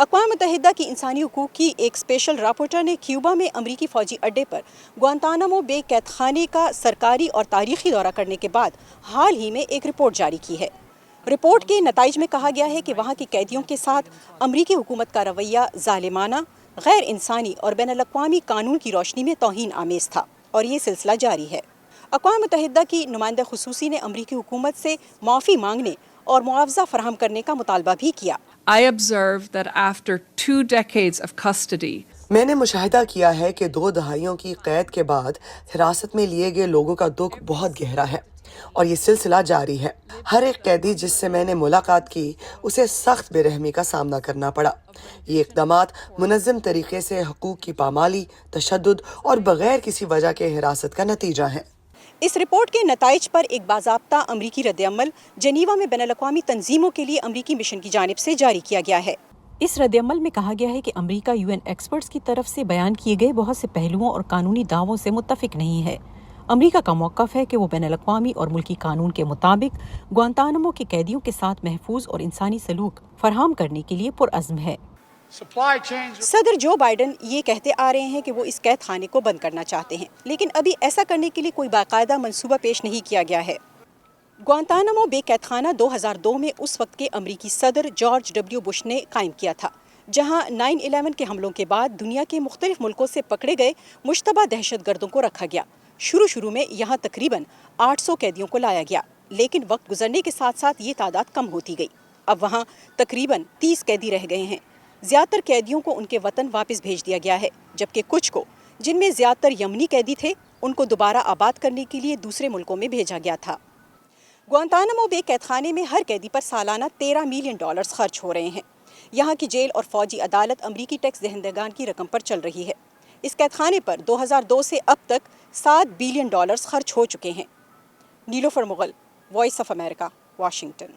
اقوام متحدہ کی انسانی حقوق کی ایک اسپیشل رپورٹر نے کیوبا میں امریکی فوجی اڈے پر گوانتانامو بے قید خانے کا سرکاری اور تاریخی دورہ کرنے کے بعد حال ہی میں ایک رپورٹ جاری کی ہے۔ رپورٹ کے نتائج میں کہا گیا ہے کہ وہاں کے قیدیوں کے ساتھ امریکی حکومت کا رویہ ظالمانہ، غیر انسانی اور بین الاقوامی قانون کی روشنی میں توہین آمیز تھا، اور یہ سلسلہ جاری ہے۔ اقوام متحدہ کی نمائندہ خصوصی نے امریکی حکومت سے معافی مانگنے اور معاوضہ فراہم کرنے کا مطالبہ بھی کیا۔ I observed that after 2 decades of custody, میں نے مشاہدہ کیا ہے کہ 2 دہائیوں کی قید کے بعد حراست میں لیے گئے لوگوں کا دکھ بہت گہرا ہے، اور یہ سلسلہ جاری ہے۔ ہر ایک قیدی جس سے میں نے ملاقات کی اسے سخت بے رحمی کا سامنا کرنا پڑا۔ یہ اقدامات منظم طریقے سے حقوق کی پامالی، تشدد اور بغیر کسی وجہ کے حراست کا نتیجہ ہیں۔ اس رپورٹ کے نتائج پر ایک باضابطہ امریکی رد عمل جنیوا میں بین الاقوامی تنظیموں کے لیے امریکی مشن کی جانب سے جاری کیا گیا ہے۔ اس رد عمل میں کہا گیا ہے کہ امریکہ UN ایکسپرٹس کی طرف سے بیان کیے گئے بہت سے پہلوؤں اور قانونی دعووں سے متفق نہیں ہے۔ امریکہ کا موقف ہے کہ وہ بین الاقوامی اور ملکی قانون کے مطابق گوانتانامو کے قیدیوں کے ساتھ محفوظ اور انسانی سلوک فراہم کرنے کے لیے پرعزم ہے۔ صدر جو بائیڈن یہ کہتے آ رہے ہیں کہ وہ اس قید خانے کو بند کرنا چاہتے ہیں، لیکن ابھی ایسا کرنے کے لیے کوئی باقاعدہ منصوبہ پیش نہیں کیا گیا ہے۔ گوانتانامو بے قید خانہ 2002 میں اس وقت کے امریکی صدر جارج ڈبلیو بش نے قائم کیا تھا، جہاں 9/11 کے حملوں کے بعد دنیا کے مختلف ملکوں سے پکڑے گئے مشتبہ دہشت گردوں کو رکھا گیا۔ شروع میں یہاں تقریباً 800 قیدیوں کو لایا گیا، لیکن وقت گزرنے کے ساتھ ساتھ یہ تعداد کم ہوتی گئی۔ اب وہاں تقریباً 30 قیدی رہ گئے ہیں۔ زیادہ تر قیدیوں کو ان کے وطن واپس بھیج دیا گیا ہے، جبکہ کچھ کو، جن میں زیادہ تر یمنی قیدی تھے، ان کو دوبارہ آباد کرنے کے لیے دوسرے ملکوں میں بھیجا گیا تھا۔ گوانتانامو بے قید خانے میں ہر قیدی پر سالانہ $13 ملین خرچ ہو رہے ہیں۔ یہاں کی جیل اور فوجی عدالت امریکی ٹیکس دہندگان کی رقم پر چل رہی ہے۔ اس قید خانے پر 2002 سے اب تک $7 بلین خرچ ہو چکے ہیں۔ Nilofar Mughal, voice of America, Washington.